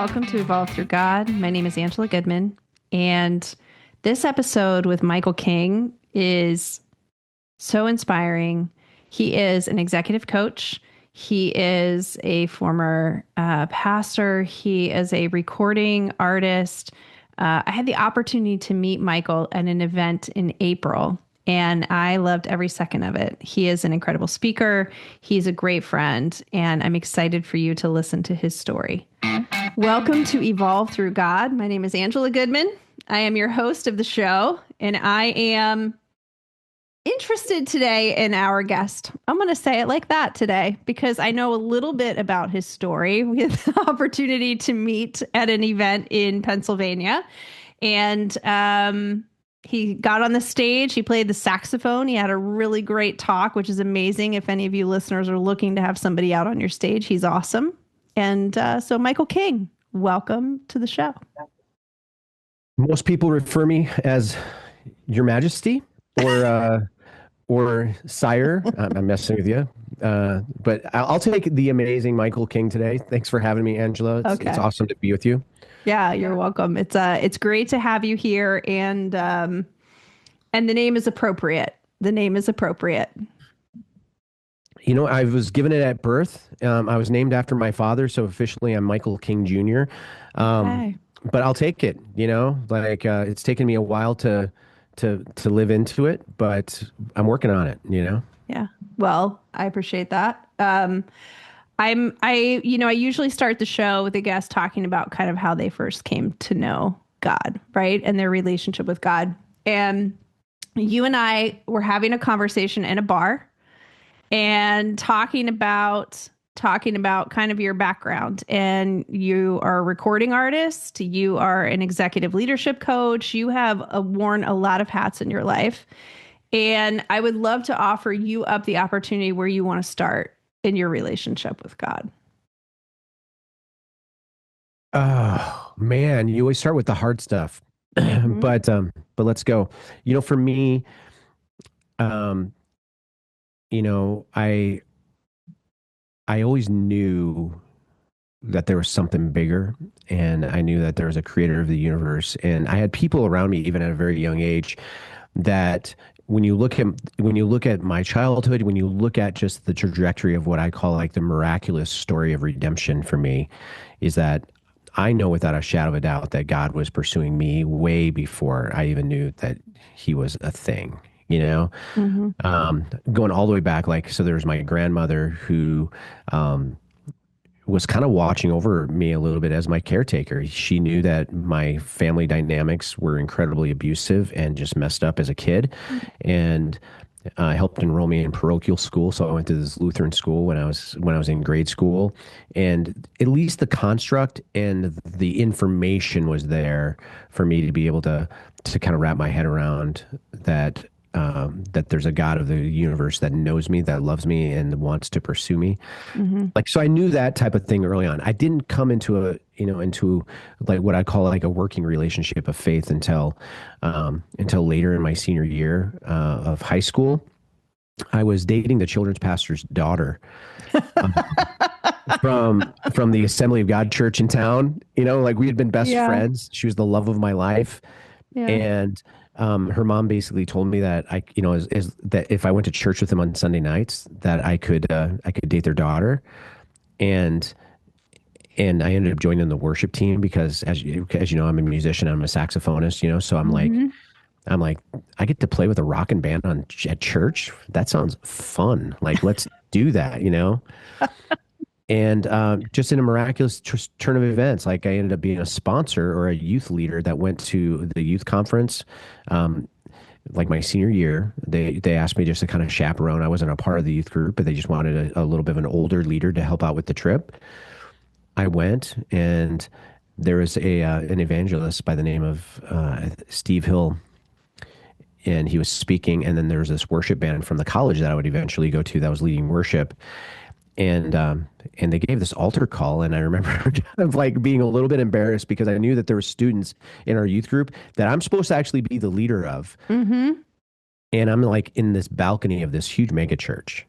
Welcome to Evolve Through God. My name is Angela Goodman, and this episode with Michael King is so inspiring. He is an executive coach. He is a former pastor. He is a recording artist. I had the opportunity to meet Michael at an event in April, and I loved every second of it. He is an incredible speaker. He's a great friend, and I'm excited for you to listen to his story. Welcome to Evolve Through God. My name is Angela Goodman. I am your host of the show, and I am interested today in our guest. I'm going to say it like that today because I know a little bit about his story. We had the opportunity to meet at an event in Pennsylvania, and he got on the stage. He played the saxophone. He had a really great talk, which is amazing. If any of you listeners are looking to have somebody out on your stage, he's awesome. And so Michael King, welcome to the show. Most people refer me as Your Majesty or Sire. I'm messing with you. But I'll take the amazing Michael King today. Thanks for having me, Angela. It's awesome to be with you. Yeah, you're welcome. It's great to have you here. And the name is appropriate. The name is appropriate. You know, I was given it at birth. I was named after my father, so officially I'm Michael King Jr. Okay. But I'll take it. You know, like it's taken me a while to live into it, but I'm working on it. You know. Yeah. Well, I appreciate that. I usually start the show with a guest talking about kind of how they first came to know God, right, and their relationship with God. And you and I were having a conversation in a bar. And talking about kind of your background, and you are a recording artist, you are an executive leadership coach, you have worn a lot of hats in your life. And I would love to offer you up the opportunity where you want to start in your relationship with God. Oh man, you always start with the hard stuff. Mm-hmm. But let's go. You know, for me, you know, I always knew that there was something bigger, and I knew that there was a creator of the universe. And I had people around me, even at a very young age, that when you look at my childhood, when you look at just the trajectory of what I call like the miraculous story of redemption for me, is that I know without a shadow of a doubt that God was pursuing me way before I even knew that he was a thing. You know, going all the way back, like, so there was my grandmother who was kind of watching over me a little bit as my caretaker. She knew that my family dynamics were incredibly abusive and just messed up as a kid, and helped enroll me in parochial school. So I went to this Lutheran school when I was in grade school, and at least the construct and the information was there for me to be able to kind of wrap my head around that. That there's a God of the universe that knows me, that loves me, and wants to pursue me. Mm-hmm. Like, so I knew that type of thing early on. I didn't come into like what I call like a working relationship of faith until later in my senior year of high school. I was dating the children's pastor's daughter from the Assembly of God church in town. You know, like we had been best friends. She was the love of my life, and her mom basically told me that that if I went to church with them on Sunday nights, that I could date their daughter, and I ended up joining the worship team because as you know, I'm a musician, I'm a saxophonist, you know, so I'm like, I get to play with a rockin' band at church. That sounds fun. Like, let's do that, you know. And just in a miraculous turn of events, like I ended up being a sponsor or a youth leader that went to the youth conference. Like my senior year, they asked me just to kind of chaperone. I wasn't a part of the youth group, but they just wanted a little bit of an older leader to help out with the trip. I went, and there was an evangelist by the name of Steve Hill, and he was speaking. And then there was this worship band from the college that I would eventually go to that was leading worship. And they gave this altar call, and I remember kind of like being a little bit embarrassed because I knew that there were students in our youth group that I'm supposed to actually be the leader of. Mm-hmm. And I'm like in this balcony of this huge mega church,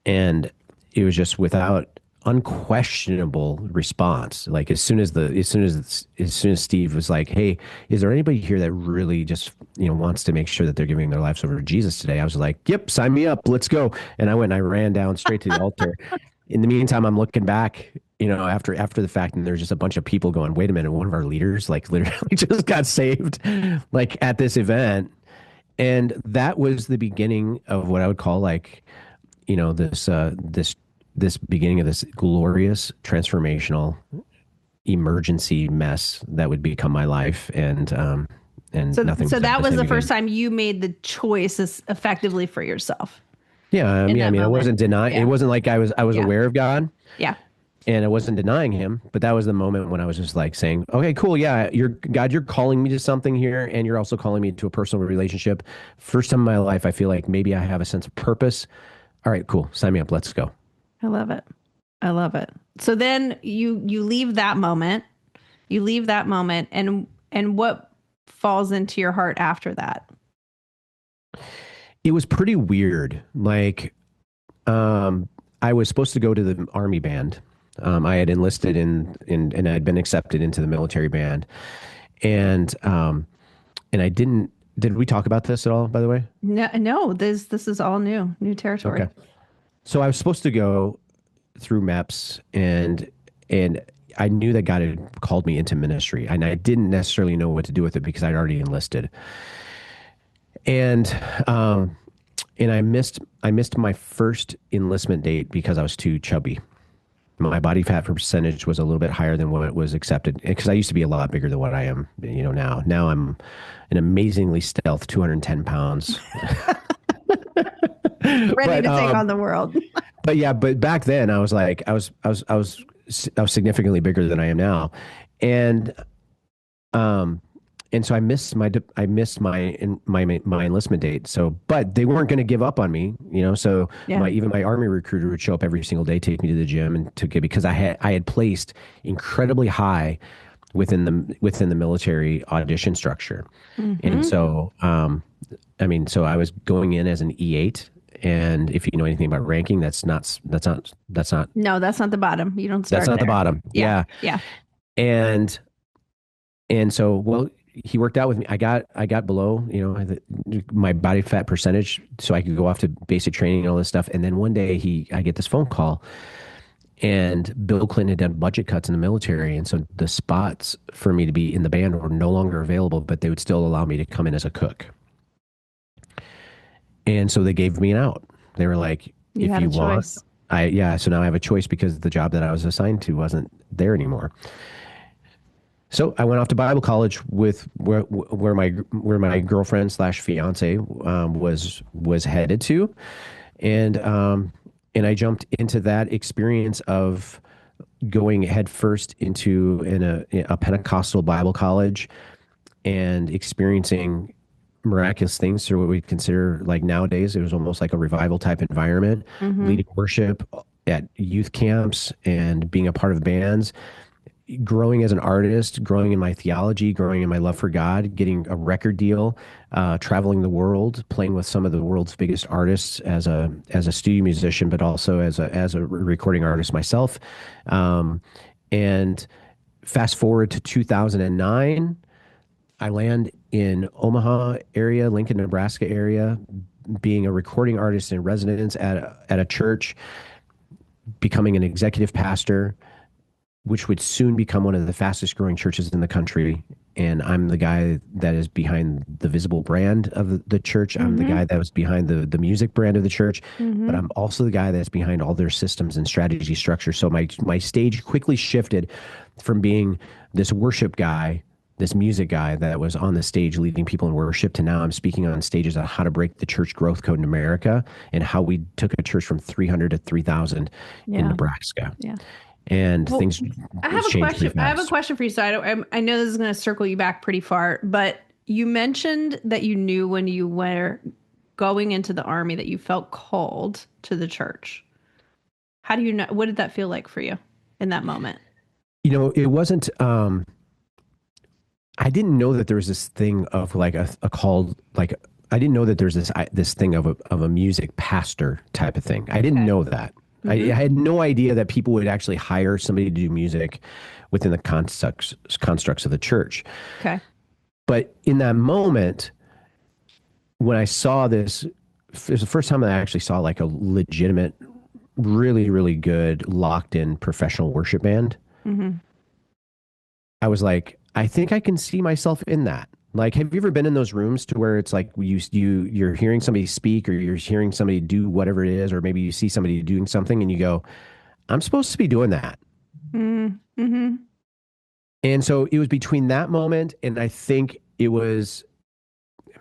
and it was just without unquestionable response. Like as soon as Steve was like, "Hey, is there anybody here that really just wants to make sure that they're giving their lives over to Jesus today?" I was like, "Yep, sign me up. Let's go." And I went and I ran down straight to the altar. In the meantime, I'm looking back, after the fact, and there's just a bunch of people going, "Wait a minute, one of our leaders like literally just got saved, like at this event." And that was the beginning of what I would call like, this beginning of this glorious transformational emergency mess that would become my life, and nothing So was ever that the was same the again. first time you made the choice effectively for yourself in Yeah, I that mean, I moment. wasn't denying. It Yeah. wasn't like I was Yeah. aware of God, Yeah. and I wasn't denying him, but that was the moment when I was just like saying, "Okay, cool, yeah, you're calling me to something here, and you're also calling me to a personal relationship. First time in my life, I feel like maybe I have a sense of purpose. All right, cool, sign me up, let's go." I love it. I love it. So then you leave that moment. You leave that moment and what falls into your heart after that? It was pretty weird. Like, I was supposed to go to the army band. I had enlisted and I had been accepted into the military band, and I didn't. Did we talk about this at all? By the way, No, no, this is all new okay. territory. So I was supposed to go through MEPS, and I knew that God had called me into ministry, and I didn't necessarily know what to do with it because I'd already enlisted, and um, and I missed my first enlistment date because I was too chubby. My body fat percentage was a little bit higher than what was accepted because I used to be a lot bigger than what I am, now. Now I'm an amazingly stealth 210 pounds. Ready But to take on the world. yeah, but back then I was like I was significantly bigger than I am now, and um and so I missed my enlistment date. So, but they weren't going to give up on me, So Yeah. my army recruiter would show up every single day, take me to the gym, and to get because I had placed incredibly high within the military audition structure, and Mm-hmm. so I mean, so I was going in as an E8, and if you know anything about ranking, No, that's not the bottom. You don't that's start not the there. bottom. Yeah. Yeah, Yeah. and so, well, he worked out with me. I got below, my body fat percentage, so I could go off to basic training and all this stuff. And then one day, I get this phone call, and Bill Clinton had done budget cuts in the military, and so the spots for me to be in the band were no longer available, but they would still allow me to come in as a cook. And so they gave me an out. They were like, You if had a you want, choice. yeah. So now I have a choice because the job that I was assigned to wasn't there anymore. So I went off to Bible college with where my girlfriend slash fiance was headed to, and I jumped into that experience of going headfirst into a Pentecostal Bible college and experiencing miraculous things through what we consider like nowadays. It was almost like a revival type environment, Mm-hmm. leading worship at youth camps and being a part of bands, growing as an artist, growing in my theology, growing in my love for God, getting a record deal, traveling the world, playing with some of the world's biggest artists as a studio musician, but also as a recording artist myself. And fast forward to 2009, I land in Omaha area, Lincoln, Nebraska area, being a recording artist in residence at a church, becoming an executive pastor, which would soon become one of the fastest growing churches in the country. And I'm the guy that is behind the visible brand of the church. I'm the Mm-hmm. guy that was behind the music brand of the church, but Mm-hmm. I'm also the guy that's behind all their systems and strategy structure. So my stage quickly shifted from being this worship guy, this music guy that was on the stage leading people in worship, to now I'm speaking on stages on how to break the church growth code in America and how we took a church from 300 to 3,000 in Yeah. Nebraska. Yeah. And Well, things I have a changed question. pretty I have a fast. question for you. So I know this is going to circle you back pretty far, but you mentioned that you knew when you were going into the army that you felt called to the church. How do you know? What did that feel like for you in that moment? It wasn't, I didn't know that there was this thing of like a called, like, I didn't know that there's this thing of a music pastor type of thing. I didn't Okay. know that. I Mm-hmm. had no idea that people would actually hire somebody to do music within the constructs of the church. Okay. But in that moment, when I saw this, it was the first time that I actually saw like a legitimate, really, really good, locked in professional worship band. Mm-hmm. I was like, I think I can see myself in that. Like, have you ever been in those rooms to where it's like you're hearing somebody speak or you're hearing somebody do whatever it is, or maybe you see somebody doing something and you go, I'm supposed to be doing that. Mm-hmm. And so it was between that moment and I think it was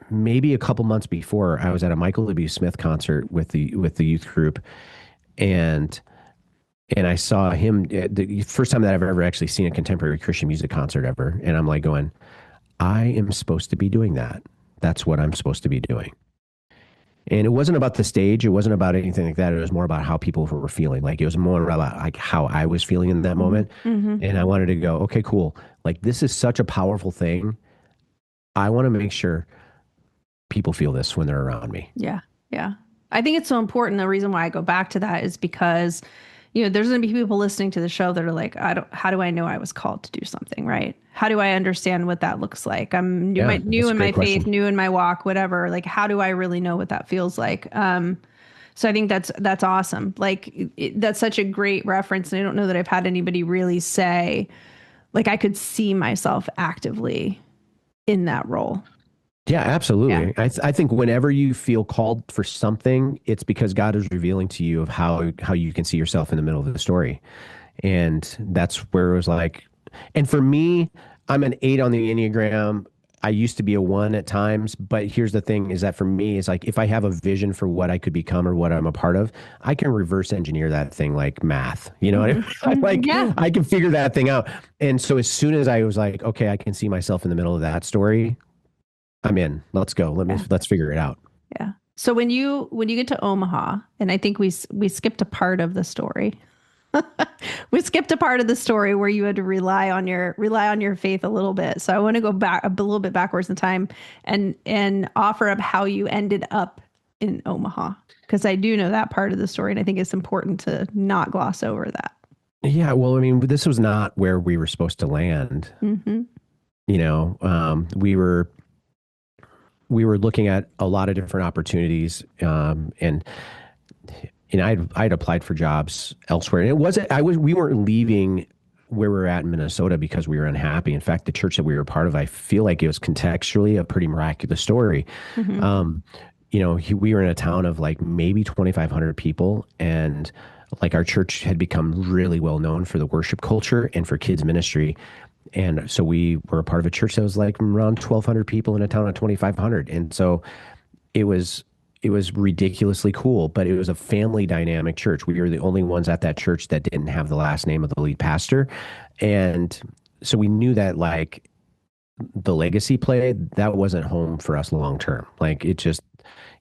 maybe a couple months before I was at a Michael W. Smith concert with the youth group and I saw him the first time that I've ever actually seen a contemporary Christian music concert ever. And I'm like going, I am supposed to be doing that. That's what I'm supposed to be doing. And it wasn't about the stage. It wasn't about anything like that. It was more about how people were feeling. Like it was more about like how I was feeling in that Mm-hmm. moment. Mm-hmm. And I wanted to go, okay, cool. Like this is such a powerful thing. I want to make sure people feel this when they're around me. Yeah. Yeah. I think it's so important. The reason why I go back to that is because, there's going to be people listening to the show that are like, how do I know I was called to do something, right? How do I understand what that looks like? I'm Yeah, new that's a in my great faith, question. new in my walk, whatever. Like, how do I really know what that feels like? So I think that's awesome. Like, that's such a great reference. And I don't know that I've had anybody really say, like, I could see myself actively in that role. Yeah, Yeah. absolutely. I think whenever you feel called for something, it's because God is revealing to you of how you can see yourself in the middle of the story. And that's where it was like, and for me, I'm an 8 on the Enneagram. I used to be a 1 at times, but here's the thing is that for me, it's like if I have a vision for what I could become or what I'm a part of, I can reverse engineer that thing like math. You know what I Hmm. mean? I'm like, Yeah. I can figure that thing out. And so as soon as I was like, okay, I can see myself in the middle of that story, I'm in. Let's go. Yeah. Let's figure it out. Yeah. So when you get to Omaha, and I think we skipped a part of the story. We skipped a part of the story where you had to rely on your faith a little bit. So I want to go back a little bit backwards in time and offer up how you ended up in Omaha because I do know that part of the story and I think it's important to not gloss over that. Yeah, well, I mean, this was not where we were supposed to land. Mm-hmm. You know, we were looking at a lot of different opportunities, and I'd applied for jobs elsewhere, and it wasn't we weren't leaving where we were at in Minnesota because we were unhappy. In fact, the church that we were part of, I feel like it was contextually a pretty miraculous story. Mm-hmm. Um, we were in a town of like maybe 2,500 people, and like our church had become really well known for the worship culture and for kids ministry. And so we were a part of a church that was like around 1,200 people in a town of 2,500. And so it was it was ridiculously cool, but it was a family dynamic church. We were the only ones at that church that didn't have the last name of the lead pastor. And so we knew that like the legacy play, that wasn't home for us long term. Like it just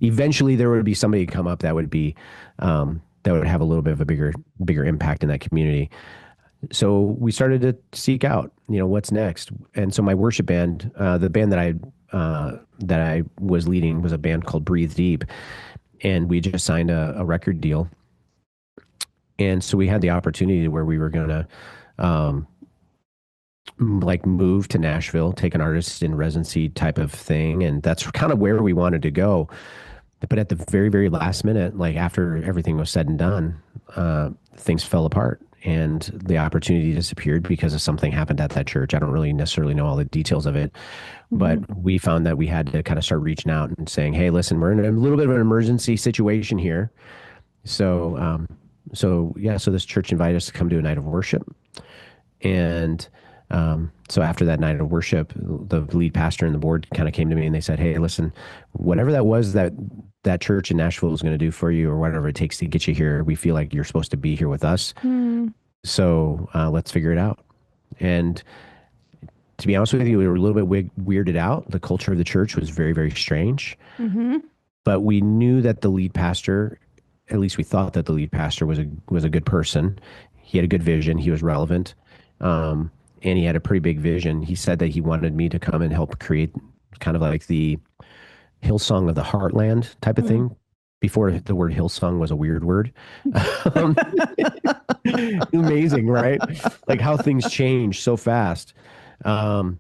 eventually there would be somebody come up that would be that would have a little bit of a bigger impact in that community. So we started to seek out, what's next. And so my worship band, the band that I was leading was a band called Breathe Deep, and we just signed a record deal. And so we had the opportunity where we were going to like move to Nashville, take an artist in residency type of thing, and that's kind of where we wanted to go. But at the very, very last minute, like after everything was said and done, things fell apart and the opportunity disappeared because of something happened at that church. I don't really necessarily know all the details of it, but Mm-hmm. we found that we had to kind of start reaching out and saying, "Hey, listen, we're in a little bit of an emergency situation here." So this church invited us to come to a night of worship, and so after that night of worship, the lead pastor and the board kind of came to me and they said, "Hey, listen, whatever that was that church in Nashville is going to do for you, or whatever it takes to get you here, we feel like you're supposed to be here with us. So let's figure it out." And to be honest with you, we were a little bit weirded out. The culture of the church was very, very strange, Mm-hmm. but we knew that the lead pastor, at least we thought that the lead pastor was a good person. He had a good vision. He was relevant. And he had a pretty big vision. He said that he wanted me to come and help create kind of like the Hillsong of the Heartland type of thing, before the word Hillsong was a weird word. Um, Amazing, right? Like how things change so fast. Um,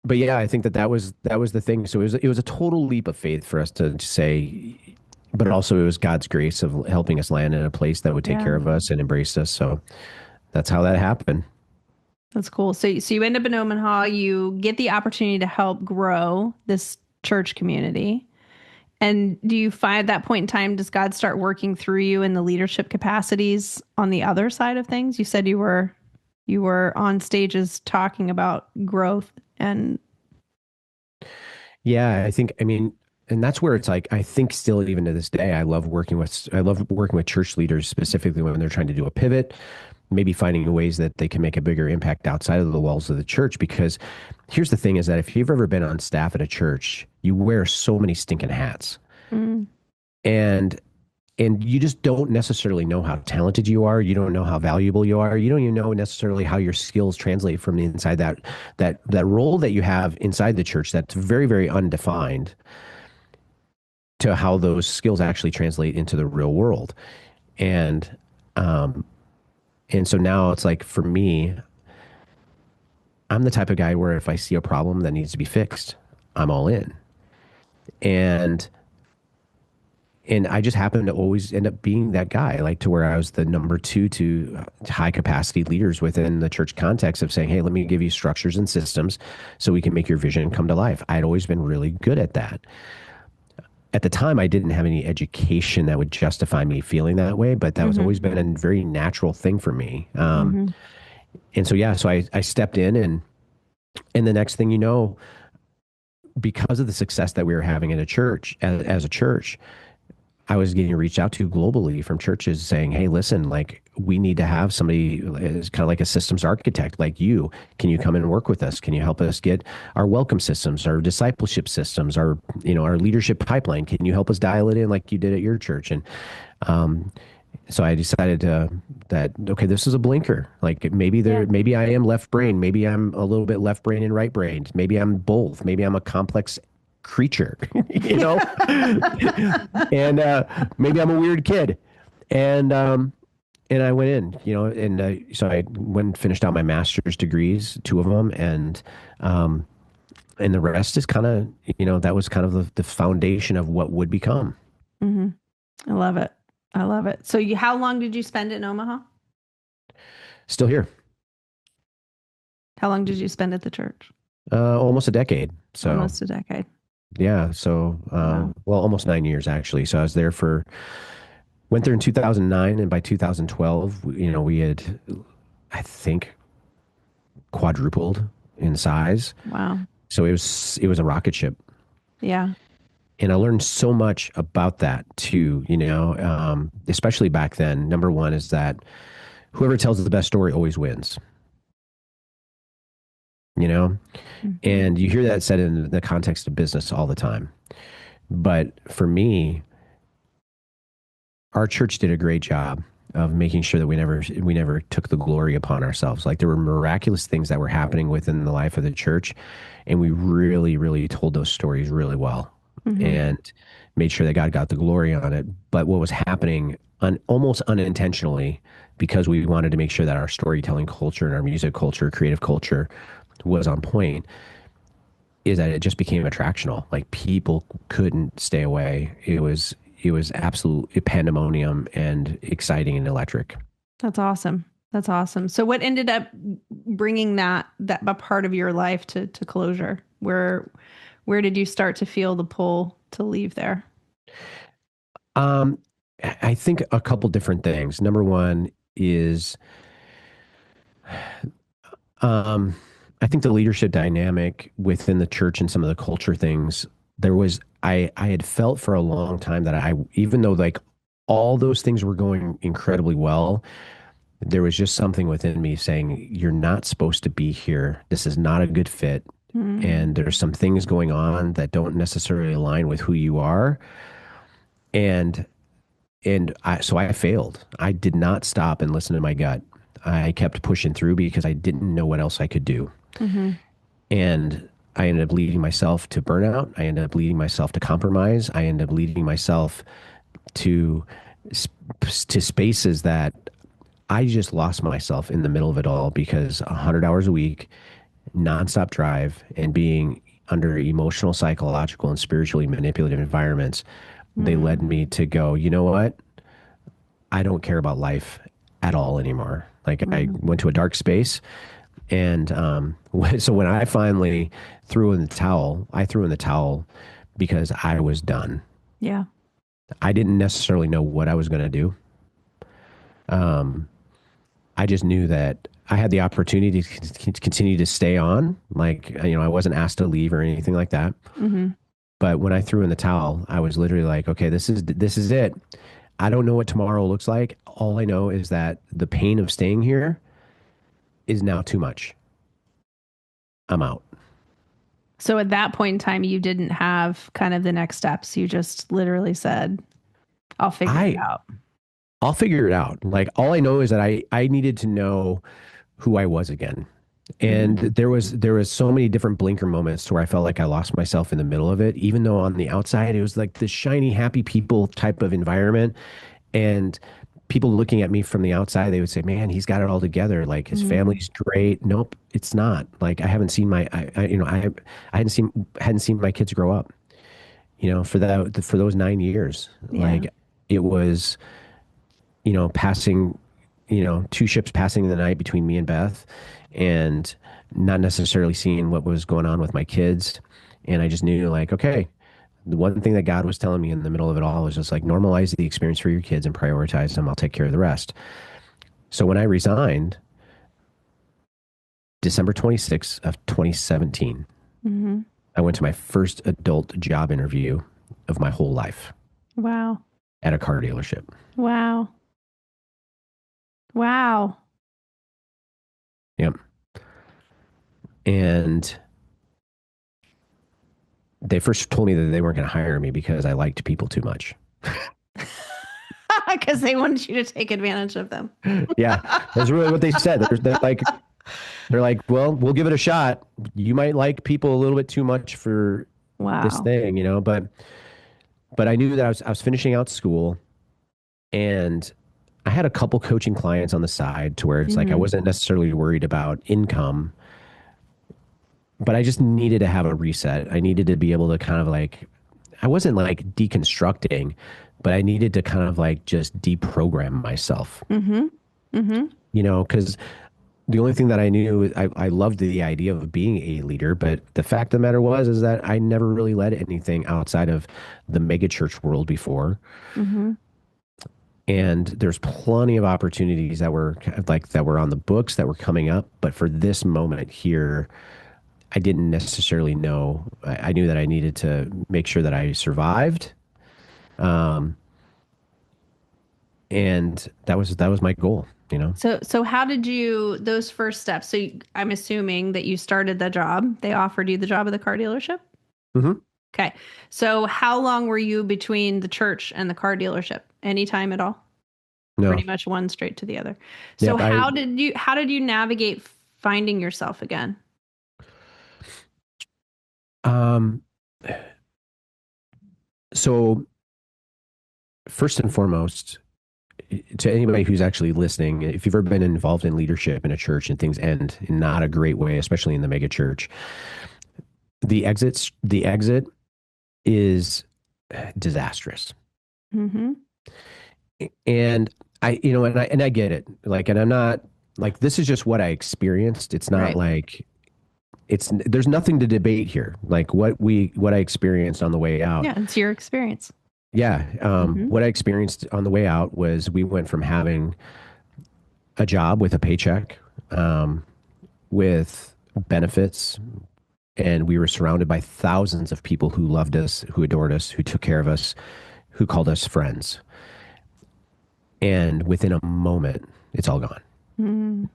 but yeah, I think that was the thing. So it was a total leap of faith for us to say, but also it was God's grace of helping us land in a place that would take Yeah, care of us and embrace us. So that's how that happened. that's cool. So you end up in Omaha, you get the opportunity to help grow this church community. And do you find at that point in time, does God start working through you in the leadership capacities on the other side of things? You said you were on stages talking about growth and Yeah, I mean, and that's where it's like, I think still even to this day, I love working with church leaders specifically when they're trying to do a pivot, maybe finding ways that they can make a bigger impact outside of the walls of the church. Because here's the thing is that if you've ever been on staff at a church, you wear so many stinking hats. mm, And you just don't necessarily know how talented you are. You don't know how valuable you are. You don't even know necessarily how your skills translate from the inside that role that you have inside the church that's very, very undefined to how those skills actually translate into the real world. And um and so now it's like for me, I'm the type of guy where if I see a problem that needs to be fixed, I'm all in. And I just happened to always end up being that guy, like to where I was the number two to high capacity leaders within the church context of saying, hey, let me give you structures and systems so we can make your vision come to life. I'd always been really good at that. At the time, I didn't have any education that would justify me feeling that way, but that was hmm always been a very natural thing for me. hmm And so, yeah, so I stepped in and the next thing you know, because of the success that we were having at a church, as a church, I was getting reached out to globally from churches saying, hey, listen, like we need to have somebody as kind of like a systems architect like you. Can you come and work with us? Can you help us get our welcome systems, our discipleship systems, our leadership pipeline? Can you help us dial it in like you did at your church? And um, so I decided that, okay, this is a blinker. Like Yeah. maybe I am left brain. Maybe I'm a little bit left brain and right brain. Maybe I'm both. Maybe I'm a complex creature, you know? And maybe I'm a weird kid. And and I went in, and so I went and finished out my master's degrees, two of them, um, and the rest is kind of, that was kind of the foundation of what would become. hmm I love it. I love it. So how long did you spend in Omaha? Still here, How long did you spend at the church? almost a decade. So Almost a decade. yeah, so Wow. well, almost 9 years actually. So I was there went there in 2009, and by 2012, we had, I think, quadrupled in size. Wow. So it was a rocket ship. Yeah. And I learned so much about that too, especially back then. Number one is that whoever tells the best story always wins, you know? hmm And you hear that said in the context of business all the time. But for me, our church did a great job of making sure that we never took the glory upon ourselves. Like there were miraculous things that were happening within the life of the church, and we really, really told those stories really well hmm and made sure that God got the glory on it. But what was happening almost unintentionally, because we wanted to make sure that our storytelling culture and our music culture, creative culture was on point, is that it just became attractional. Like people couldn't stay away. It was absolute pandemonium and exciting and electric. That's awesome. That's awesome. So what ended up bringing that a part of your life to closure? Where did you start to feel the pull to leave there? Um, I think a couple different things. Number one is, um, I think the leadership dynamic within the church and some of the culture things, I had felt for a long time that even though like all those things were going incredibly well, there was just something within me saying, you're not supposed to be here. This is not a good fit. Mm, And there's some things going on that don't necessarily align with who you are. And so I failed. I did not stop and listen to my gut. I kept pushing through because I didn't know what else I could do. hmm And I ended up leading myself to burnout. I ended up leading myself to compromise. I ended up leading myself to to spaces that I just lost myself in the middle of it all because 100 hours a week, nonstop drive, and being under emotional, psychological, and spiritually manipulative environments, they led Mm. me to go, you know what? I don't care about life at all anymore. Like I Mm. went to a dark space. And so when I finally threw in the towel, I threw in the towel because I was done. Yeah. I didn't necessarily know what I was going to do. Um, I just knew that I had the opportunity to continue to stay on. Like, I wasn't asked to leave or anything like that. Mm-hmm. But when I threw in the towel, I was literally like, okay, this is it. I don't know what tomorrow looks like. All I know is that the pain of staying here is now too much. I'm out. So at that point in time, you didn't have kind of the next steps. You just literally said, I'll figure it I out. I'll figure it out. Like all I know is that I needed to know who I was again. And Mm-hmm. there was so many different blinker moments to where I felt like I lost myself in the middle of it, even though on the outside it was like this shiny, happy people type of environment. And people looking at me from the outside, they would say, "Man, he's got it all together. Like his Mm. family's great." Nope, it's not. Like I haven't seen I hadn't seen my kids grow up. For those 9 years, Yeah. like it was passing, two ships passing in the night between me and Beth, and not necessarily seeing what was going on with my kids. And I just knew, like, okay, the one thing that God was telling me in the middle of it all was just like, normalize the experience for your kids and prioritize them. I'll take care of the rest. So when I resigned, December 26th of 2017, Mm-hmm. I went to my first adult job interview of my whole life Wow. at a car dealership. Wow. Wow. Yep. And they first told me that they weren't going to hire me because I liked people too much. Because they wanted you to take advantage of them. Yeah, that's really what they said. They're like, well, we'll give it a shot. You might like people a little bit too much for this Wow. thing, but I knew that I was finishing out school, and I had a couple coaching clients on the side to where it's like I Mm-hmm. wasn't necessarily worried about income, but I just needed to have a reset. I needed to be able to kind of like, I wasn't like deconstructing, but I needed to kind of like just deprogram myself, Mm-hmm. Mm-hmm. because the only thing that I knew, I loved the idea of being a leader, but the fact of the matter is that I never really led anything outside of the megachurch world before. Mm-hmm. And there's plenty of opportunities that were like that were on the books that were coming up. But for this moment here, I didn't necessarily know. I knew that I needed to make sure that I survived. Um, and that was my goal. So how did you those first steps? So I'm assuming that you started the job. They offered you the job at the car dealership. Hmm. Okay. So how long were you between the church and the car dealership? Any time at all? No. Pretty much one straight to the other. So Yep. how did you navigate finding yourself again? Um, so first and foremost, to anybody who's actually listening, if you've ever been involved in leadership in a church and things end in not a great way, especially in the mega church, the exit is disastrous. Mm-hmm. And I get it. Like, and I'm not like, this is just what I experienced. It's not Right. like there's nothing to debate here. Like what I experienced on the way out. Yeah, it's your experience. Yeah. Mm-hmm. What I experienced on the way out was we went from having a job with a paycheck, with benefits, and we were surrounded by thousands of people who loved us, who adored us, who took care of us, who called us friends. And within a moment, it's all gone. Mm-hmm.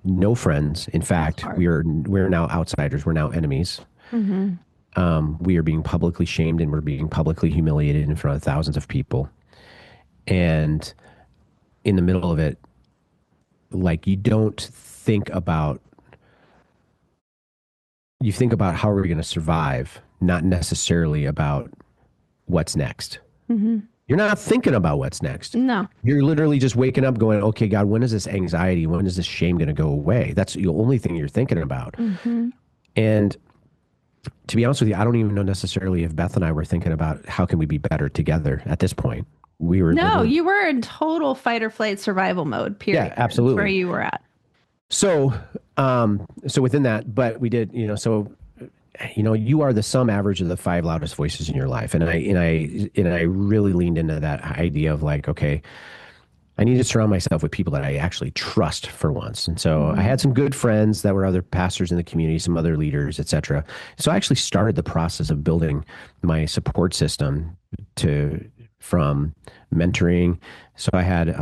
No friends. In That's fact, hard. we're now outsiders. We're now enemies. Mm-hmm. We are being publicly shamed and we're being publicly humiliated in front of thousands of people. And in the middle of it, like you think about how are we going to survive, not necessarily about what's next. Mm-hmm. You're not thinking about what's next. No. You're literally just waking up going, okay, God, when is this anxiety? When is this shame going to go away? That's the only thing you're thinking about. Hmm. And to be honest with you, I don't even know necessarily if Beth and I were thinking about how can we be better together at this point. We were No, literally, you were in total fight or flight survival mode, yeah, period. That's where absolutely. you were at. So, so within that, but we did, you are the sum average of the five loudest voices in your life. And I really leaned into that idea of like, okay, I need to surround myself with people that I actually trust for once. And so I Hmm. had some good friends that were other pastors in the community, some other leaders, et cetera. So I actually started the process of building my support system to from mentoring. So I had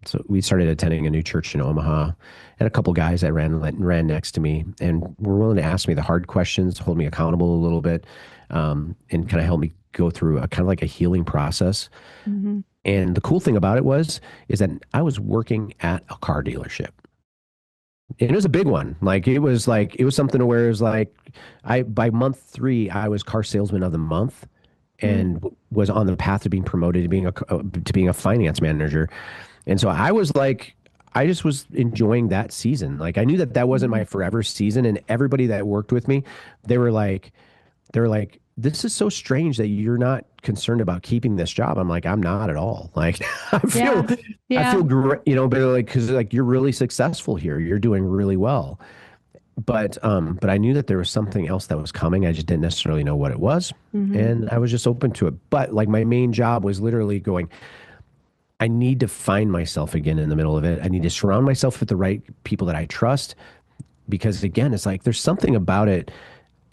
so we started attending a new church in Omaha, and a couple guys that ran next to me and were willing to ask me the hard questions, hold me accountable a little bit, and kind of help me go through a kind of like a healing process. Hmm. And the cool thing about it is that I was working at a car dealership. And it was a big one. It was something where it was like I by month 3 I was car salesman of the month and was on the path to being promoted to being a finance manager. And so I was like I just was enjoying that season. Like I knew that that wasn't Hmm. my forever season, and everybody that worked with me, they were like they're like, this is so strange that you're not concerned about keeping this job. I'm like, I'm not at all. Like, I feel, Yeah. I Yeah. feel great, but like, cause like you're really successful here. You're doing really well. But I knew that there was something else that was coming. I just didn't necessarily know what it was. Hmm. And I was just open to it. But like my main job was literally going, I need to find myself again in the middle of it. I need to surround myself with the right people that I trust because again, it's like there's something about it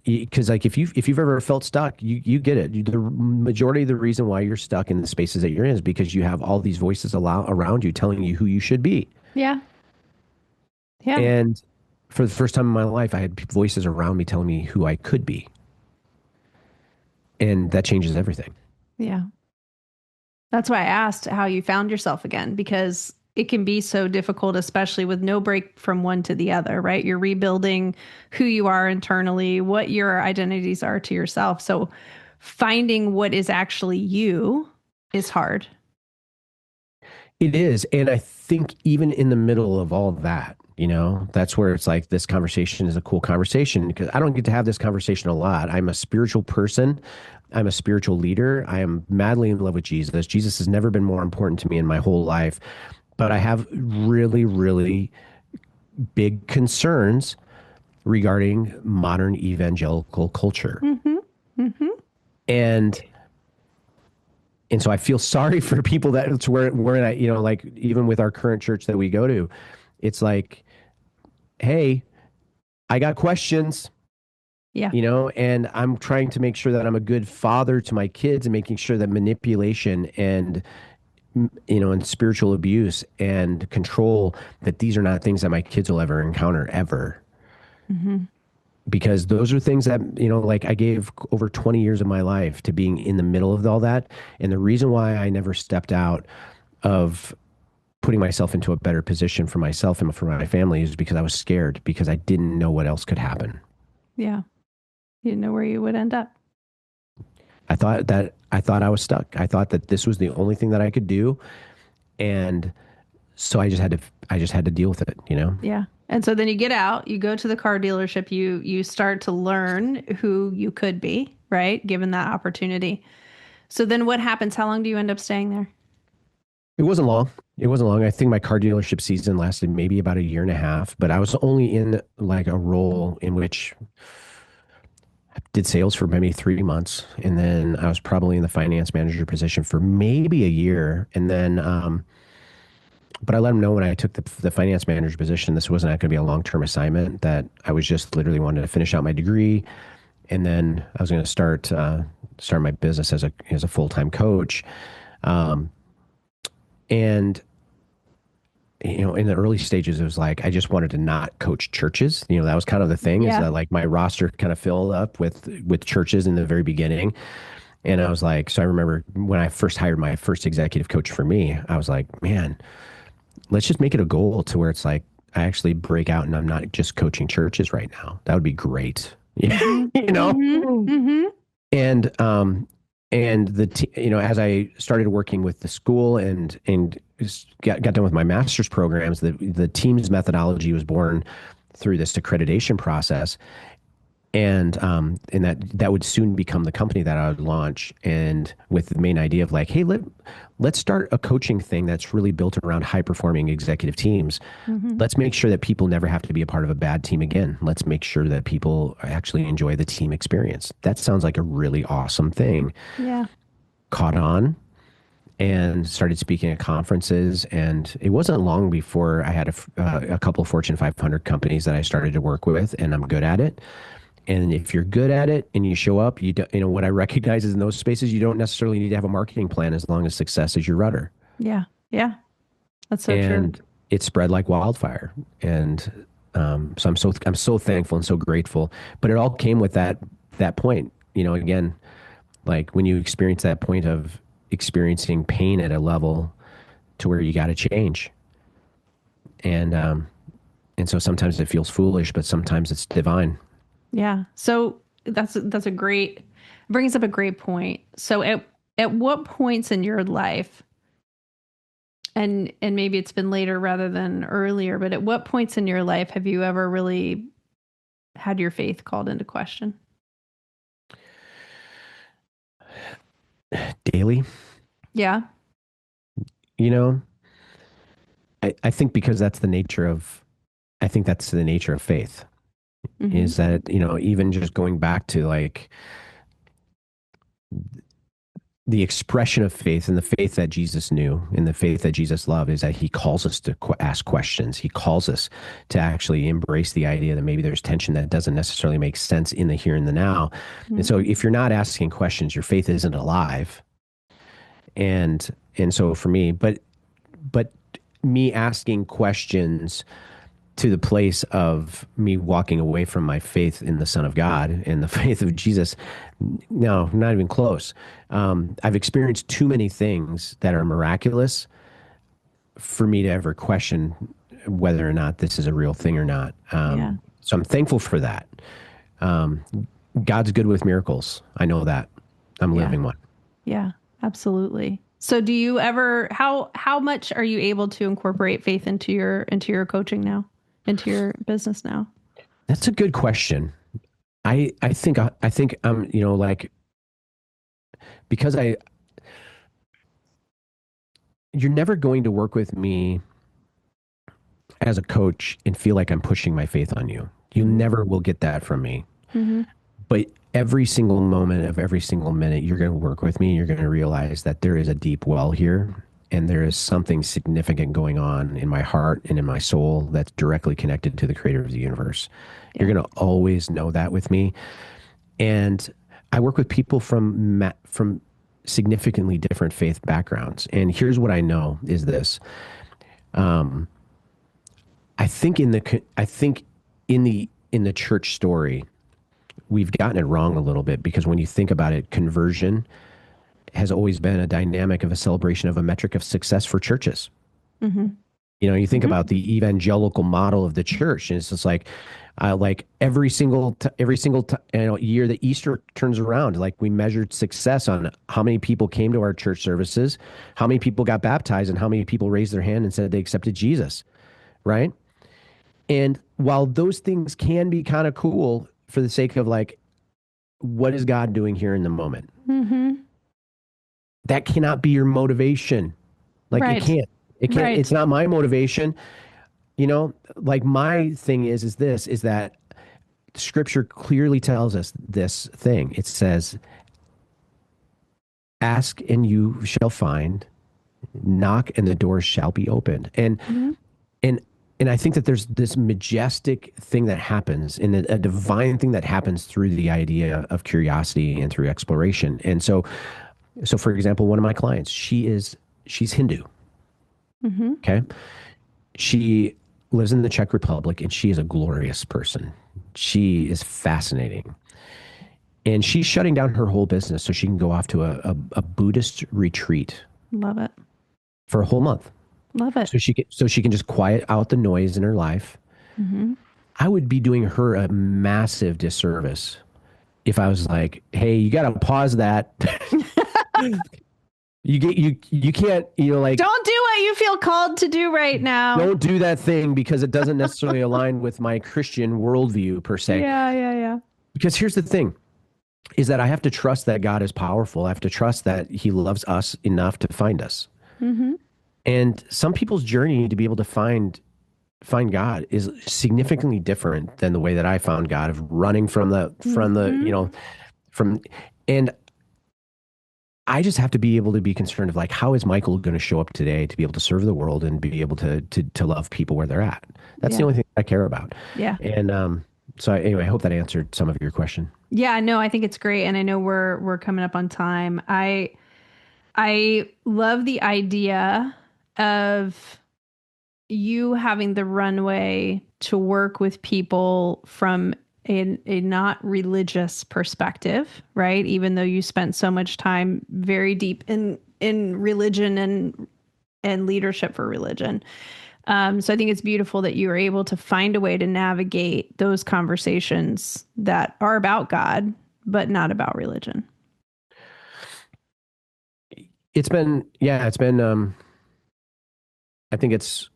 because like if you've ever felt stuck, you get it. The majority of the reason why you're stuck in the spaces that you're in is because you have all these voices around you telling you who you should be. Yeah. Yeah. And for the first time in my life, I had voices around me telling me who I could be, and that changes everything. Yeah. That's why I asked how you found yourself again, because it can be so difficult, especially with no break from one to the other, right? You're rebuilding who you are internally, what your identities are to yourself. So finding what is actually you is hard. It is, and I think even in the middle of all of that, that's where it's like this conversation is a cool conversation because I don't get to have this conversation a lot. I'm a spiritual person. I'm a spiritual leader. I am madly in love with Jesus. Jesus has never been more important to me in my whole life, but I have really, really big concerns regarding modern evangelical culture. Mm-hmm. Mm-hmm. And and so I feel sorry for people that it's where we're at, like even with our current church that we go to, it's like, hey, I got questions, Yeah. and I'm trying to make sure that I'm a good father to my kids and making sure that manipulation and spiritual abuse and control, that these are not things that my kids will ever encounter ever. Mm-hmm. Because those are things that, like I gave over 20 years of my life to being in the middle of all that. And the reason why I never stepped out of putting myself into a better position for myself and for my family is because I was scared because I didn't know what else could happen. Yeah. You didn't know where you would end up. I thought I was stuck. I thought that this was the only thing that I could do. And so I just had to deal with it. Yeah. And so then you get out, you go to the car dealership, you start to learn who you could be, right? Given that opportunity. So then what happens? How long do you end up staying there? It wasn't long. It wasn't long. I think my car dealership season lasted maybe about a year and a half, but I was only in like a role in which I did sales for maybe 3 months. And then I was probably in the finance manager position for maybe a year. And then, but I let them know when I took the finance manager position, this wasn't going to be a long-term assignment, that I was just literally wanted to finish out my degree. And then I was going to start my business as a full-time coach. Um, and in the early stages, it was like I just wanted to not coach churches. That was kind of the thing is Yeah. that like my roster kind of filled up with churches in the very beginning. And I was like, so I remember when I first hired my first executive coach for me, I was like, man, let's just make it a goal to where it's like I actually break out and I'm not just coaching churches right now. That would be great. Yeah. Mm-hmm. Mm-hmm. Mm-hmm. And And as I started working with the school and got done with my master's programs, the team's methodology was born through this accreditation process, and that would soon become the company that I would launch, and with the main idea of like, hey, let's start a coaching thing that's really built around high performing executive teams. Mm-hmm. Let's make sure that people never have to be a part of a bad team again. Let's make sure that people actually enjoy the team experience. That sounds like a really awesome thing. Yeah. Caught on and started speaking at conferences. And it wasn't long before I had a couple of Fortune 500 companies that I started to work with, and I'm good at it. And if you're good at it and you show up, what I recognize is in those spaces, you don't necessarily need to have a marketing plan as long as success is your rudder. Yeah. Yeah. That's so true. And it spread like wildfire. And so I'm so thankful and so grateful. But it all came with that point. Again, like when you experience that point of experiencing pain at a level to where you got to change. And so sometimes it feels foolish, but sometimes it's divine. Yeah. So that's a great brings up a great point. So at what points in your life, and maybe it's been later rather than earlier, but at what points in your life have you ever really had your faith called into question? Daily, Yeah. you know, I think because I think that's the nature of faith, Mm-hmm. is that, even just going back to like the expression of faith and the faith that Jesus knew and the faith that Jesus loved is that he calls us to ask questions. He calls us to actually embrace the idea that maybe there's tension that doesn't necessarily make sense in the here and the now. Mm-hmm. And so if you're not asking questions, your faith isn't alive. And so for me, but me asking questions to the place of me walking away from my faith in the Son of God and the faith of Jesus, no, not even close. I've experienced too many things that are miraculous for me to ever question whether or not this is a real thing or not. Yeah. So I'm thankful for that. God's good with miracles. I know that. I'm Yeah. living one. Yeah, absolutely. So do you ever how much are you able to incorporate faith into your coaching now, into your business now? That's a good question. I think like, because you're never going to work with me as a coach and feel like I'm pushing my faith on you. You Mm-hmm. never will get that from me. Mm-hmm. But every single moment of every single minute, you're going to work with me. You're going to realize that there is a deep well here, and there is something significant going on in my heart and in my soul that's directly connected to the creator of the universe. Yeah. You're going to always know that with me. And I work with people from significantly different faith backgrounds. And here's what I know is this. I think in the church story, we've gotten it wrong a little bit, because when you think about it, conversion has always been a dynamic of a celebration of a metric of success for churches. Mm-hmm. You think about the evangelical model of the church, and it's just like every single year that Easter turns around, like we measured success on how many people came to our church services, how many people got baptized, and how many people raised their hand and said they accepted Jesus, right? And while those things can be kind of cool for the sake of like, what is God doing here in the moment? Mm-hmm. That cannot be your motivation. Like Right. it can't, Right. it's not my motivation. Like my thing is that scripture clearly tells us this thing. It says, ask and you shall find, knock and the doors shall be opened. And, Mm-hmm. and I think that there's this majestic thing that happens, and a divine thing that happens through the idea of curiosity and through exploration. And so for example, one of my clients, she's Hindu. Mm-hmm. Okay. She lives in the Czech Republic, and she is a glorious person. She is fascinating. And she's shutting down her whole business so she can go off to a Buddhist retreat Love it. for a whole month. Love it. So she can just quiet out the noise in her life. Mm-hmm. I would be doing her a massive disservice if I was like, hey, you got to pause that You can't, like, Don't do what you feel called to do right now. don't do that thing because it doesn't necessarily align with my Christian worldview per se. Yeah, yeah, yeah. Because here's the thing is that I have to trust that God is powerful. I have to trust that he loves us enough to find us. Mm-hmm. And some people's journey to be able to find God is significantly different than the way that I found God, of running Mm-hmm. from and I just have to be able to be concerned of, like, how is Michael going to show up today to be able to serve the world and be able to love people where they're at. That's the Yeah. only thing I care about. Yeah. And anyway, I hope that answered some of your question. Yeah, no, I think it's great. And I know we're coming up on time. I love the idea of you having the runway to work with people from a not religious perspective, right? Even though you spent so much time very deep in religion and leadership for religion. So I think it's beautiful that you are able to find a way to navigate those conversations that are about God, but not about religion. It's been I think it's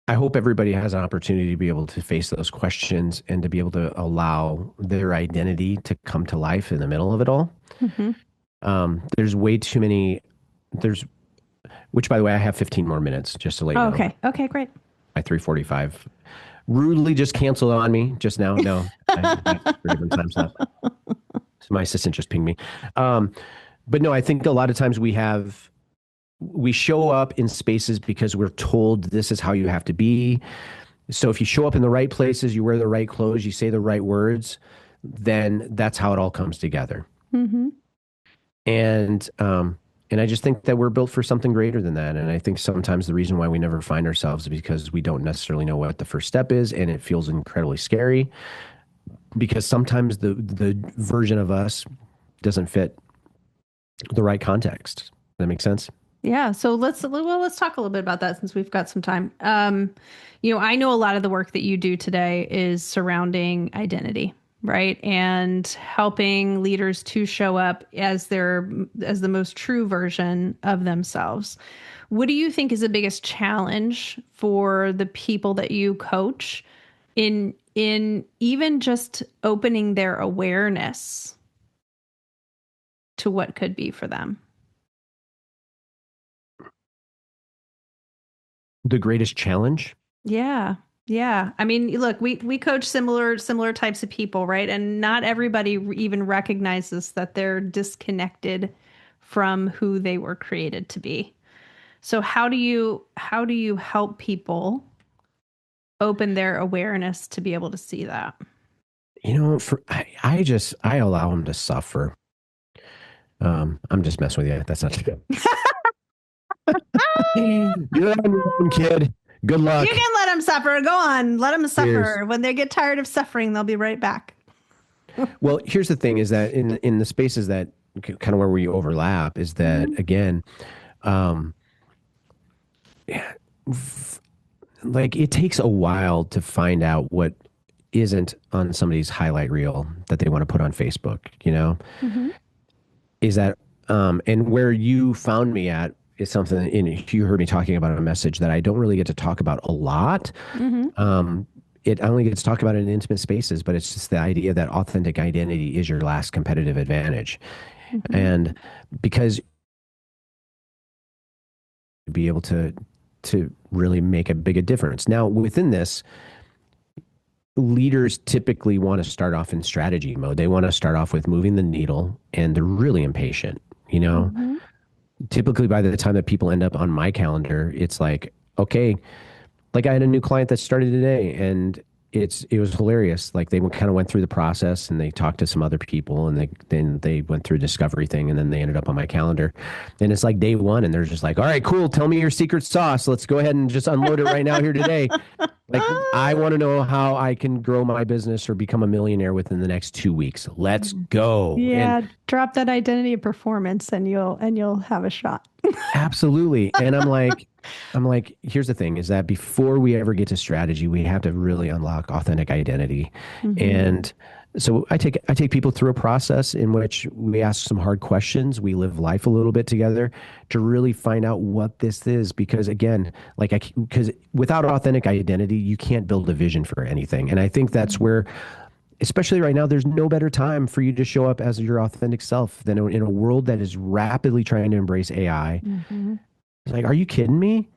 I hope everybody has an opportunity to be able to face those questions and to be able to allow their identity to come to life in the middle of it all. Mm-hmm. There's way too many. There's Which, by the way, I have 15 more minutes, just to let you Oh, know. okay. Okay, great. By 3:45, rudely just canceled on me just now. No, I have 30 times left. So my assistant just pinged me. But no, I think a lot of times we show up in spaces because we're told this is how you have to be. So if you show up in the right places, you wear the right clothes, you say the right words, then that's how it all comes together. Mm-hmm. And I just think that we're built for something greater than that. And I think sometimes the reason why we never find ourselves is because we don't necessarily know what the first step is, and it feels incredibly scary because sometimes the version of us doesn't fit the right context. Does that make sense? Yeah. So let's talk a little bit about that since we've got some time. I know a lot of the work that you do today is surrounding identity, right? And helping leaders to show up as the most true version of themselves. What do you think is the biggest challenge for the people that you coach in even just opening their awareness to what could be for them? The greatest challenge? Yeah. Yeah. I mean, look, we coach similar types of people, right? And not everybody even recognizes that they're disconnected from who they were created to be. So how do you help people open their awareness to be able to see that? I allow them to suffer. I'm just messing with you. That's not true. You're on your own, kid. Good luck. You can let them suffer. Go on. Let them suffer. Cheers. When they get tired of suffering, they'll be right back. Well, here's the thing: is that in the spaces that kind of where we overlap is that Mhm. again, like, it takes a while to find out what isn't on somebody's highlight reel that they want to put on Facebook. Mhm. Is that and where you found me at is something you heard me talking about a message that I don't really get to talk about a lot. Mhm. It only gets talked about in intimate spaces, but it's just the idea that authentic identity is your last competitive advantage. Mhm. And because be able to really make a big difference. Now, within this, leaders typically want to start off in strategy mode. They want to start off with moving the needle, and they're really impatient. Mhm. Typically by the time that people end up on my calendar, it's like, okay, like I had a new client that started today, and it was hilarious. Like, they kind of went through the process and they talked to some other people, and they went through a discovery thing, and then they ended up on my calendar. And it's like day one, and they're just like, all right, cool, tell me your secret sauce. Let's go ahead and just unload it right now here today. Like, I want to know how I can grow my business or become a millionaire within the next 2 weeks. Let's go. And Yeah, drop that identity of performance and you'll have a shot. absolutely. And I'm like, here's the thing is that before we ever get to strategy, we have to really unlock authentic identity. Mhm. And So I take people through a process in which we ask some hard questions. We live life a little bit together to really find out what this is. Because again, because without authentic identity, you can't build a vision for anything. And I think that's where, especially right now, there's no better time for you to show up as your authentic self than in a world that is rapidly trying to embrace AI. Mm-hmm. It's like, are you kidding me?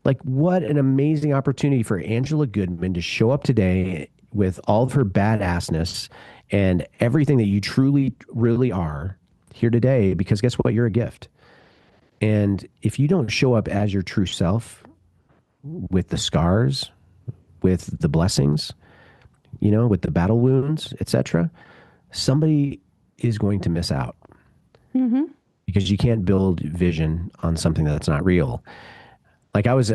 Like, what an amazing opportunity for Angela Goodman to show up today with all of her badassness and everything that you truly, really are here today. Because guess what? You're a gift. And if you don't show up as your true self with the scars, with the blessings, with the battle wounds, etc., somebody is going to miss out Mm-hmm. because you can't build vision on something that's not real. Like I was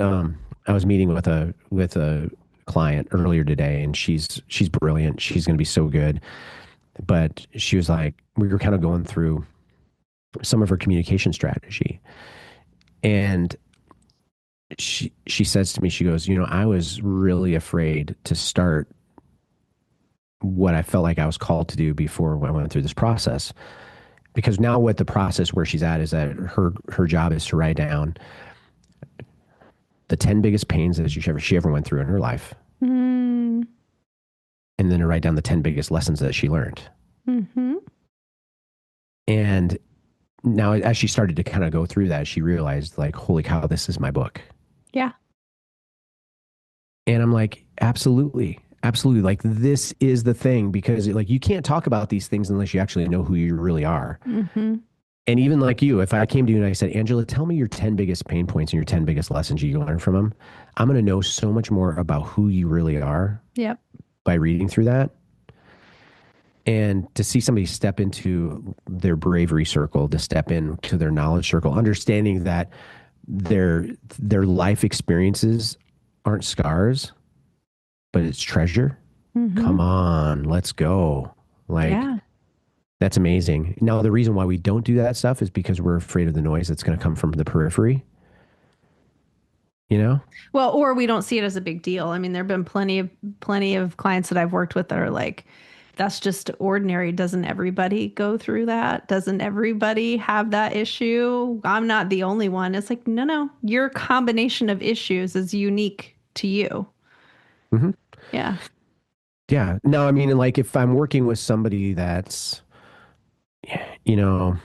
meeting with a client earlier today, and she's brilliant. She's going to be so good. But she was like, we were kind of going through some of her communication strategy, and she says to me, she goes, I was really afraid to start what I felt like I was called to do before I went through this process. Because now what the process where she's at is that her job is to write down the 10 biggest pains that she ever went through in her life. Mm-hmm. And then to write down the 10 biggest lessons that she learned. Mm-hmm. And now as she started to kind of go through that, she realized like, holy cow, this is my book. Yeah. And I'm like, absolutely. Absolutely. Like this is the thing, because like you can't talk about these things unless you actually know who you really are. Mm-hmm. And even like you, if I came to you and I said, Angela, tell me your 10 biggest pain points and your 10 biggest lessons you learned from them, I'm going to know so much more about who you really are Yep. by reading through that. And to see somebody step into their bravery circle, to step into their knowledge circle, understanding that their life experiences aren't scars, but it's treasure. Mm-hmm. Come on, let's go. Like, Yeah. that's amazing. Now, the reason why we don't do that stuff is because we're afraid of the noise that's going to come from the periphery, you know? Well, or we don't see it as a big deal. I mean, there have been plenty of clients that I've worked with that are like, that's just ordinary. Doesn't everybody go through that? Doesn't everybody have that issue? I'm not the only one. It's like, no, no, your combination of issues is unique to you. Hmm. Yeah. Yeah. No, I mean, like if I'm working with somebody that's, you know,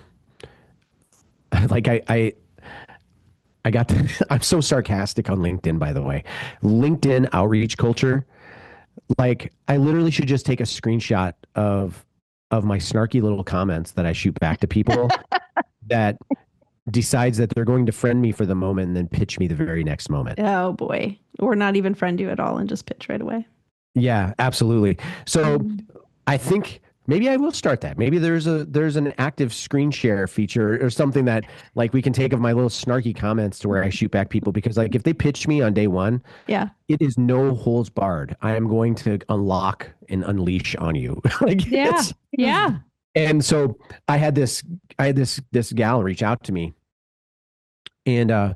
like I got I'm so sarcastic on LinkedIn, by the way. LinkedIn outreach culture. Like I literally should just take a screenshot of my snarky little comments that I shoot back to people that decides that they're going to friend me for the moment and then pitch me the very next moment. Oh boy. Or not even friend you at all and just pitch right away. Yeah, absolutely. So Mhm. I think maybe I will start that. Maybe there's an active screen share feature or something that like we can take of my little snarky comments to where I shoot back people, because like if they pitch me on day one, Yeah. it is no holds barred. I am going to unlock and unleash on you. Like Yeah. it's Yeah. and so I had this gal reach out to me, and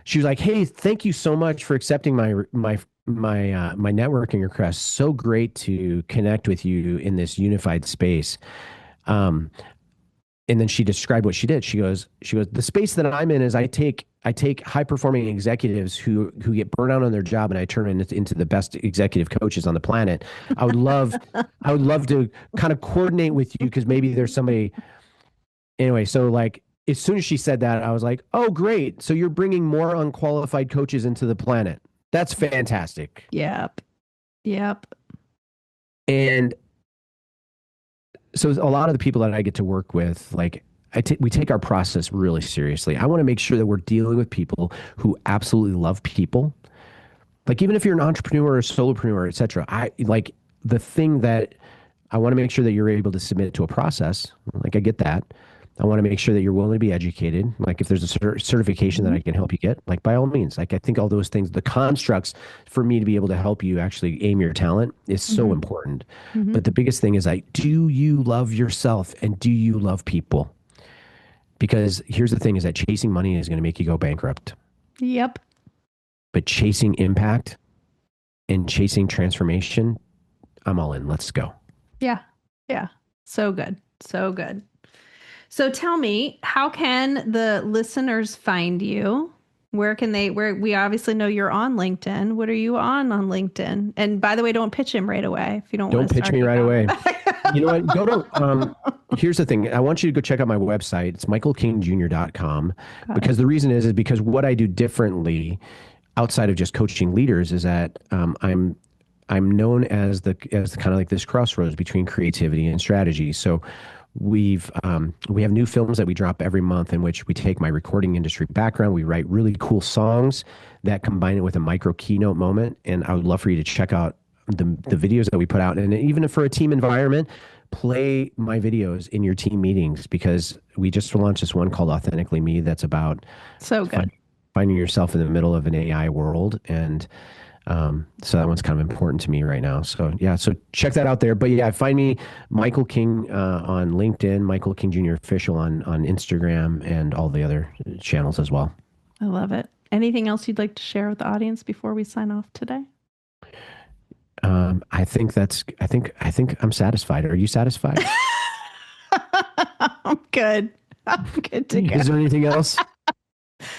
she was like, "Hey, thank you so much for accepting my networking request. So great to connect with you in this unified space." Um, and then she described what she did. She goes, the space that I'm in is I take high performing executives who get burned out on their job, and I turn into the best executive coaches on the planet. I would love I would love to kind of coordinate with you, because maybe there's somebody anyway. So like as soon as she said that, I was like, oh great, so you're bringing more unqualified coaches into the planet. That's fantastic. Yep. Yep. And so a lot of the people that I get to work with, like we take our process really seriously. I want to make sure that we're dealing with people who absolutely love people. Like even if you're an entrepreneur or solopreneur, et cetera, I like the thing that I want to make sure that you're able to submit to a process. Like I get that. I want to make sure that you're willing to be educated. Like if there's a certification that Mhm. I can help you get, like by all means, like I think all those things, the constructs for me to be able to help you actually aim your talent is so Mhm. important. Mhm. But the biggest thing is like, do you love yourself and do you love people? Because here's the thing is that chasing money is going to make you go bankrupt, Yep. but chasing impact and chasing transformation, I'm all in. Let's go. Yeah. Yeah. So good. So good. So tell me, how can the listeners find you? Where we obviously know you're on LinkedIn. What are you on LinkedIn? And by the way, don't pitch him right away if you don't want Don't to pitch start me him right out. away. You know what? Go to, here's the thing. I want you to go check out my website. It's michaelkingjr.com, Got it. because the reason is because what I do differently outside of just coaching leaders is that I'm known as the kind of like this crossroads between creativity and strategy. So we have new films that we drop every month in which we take my recording industry background. We write really cool songs that combine it with a micro keynote moment. And I would love for you to check out the videos that we put out. And even for a team environment, play my videos in your team meetings, because we just launched this one called Authentically Me that's about So good. finding yourself in the middle of an AI world. And so that one's kind of important to me right now. So yeah, so check that out there. But yeah, find me Michael King on LinkedIn, Michael King Jr. Official on Instagram, and all the other channels as well. I love it. Anything else you'd like to share with the audience before we sign off today? I think I'm satisfied. Are you satisfied? I'm good. I'm good to go. Is there anything else?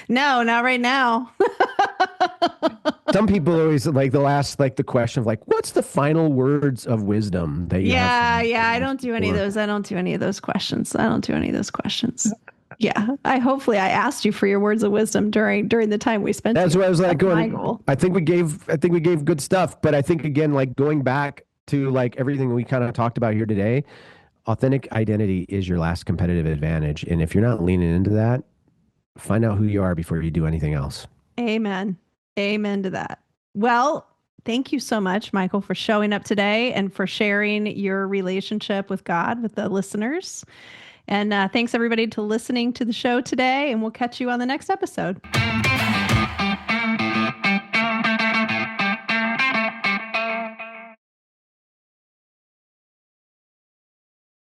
No, not right now. Some people always like the question of like, what's the final words of wisdom that you have? Yeah. I don't do any of those. I don't do any of those questions. I don't do any of those questions. Yeah. Hopefully I asked you for your words of wisdom during the time we spent That's together. what I was like That's my going. goal. I think we gave good stuff, but I think again, like going back to like everything we kind of talked about here today, authentic identity is your last competitive advantage. And if you're not leaning into that, find out who you are before you do anything else. Amen. Amen to that. Well, thank you so much, Michael, for showing up today and for sharing your relationship with God with the listeners. And thanks everybody to listening to the show today, and we'll catch you on the next episode.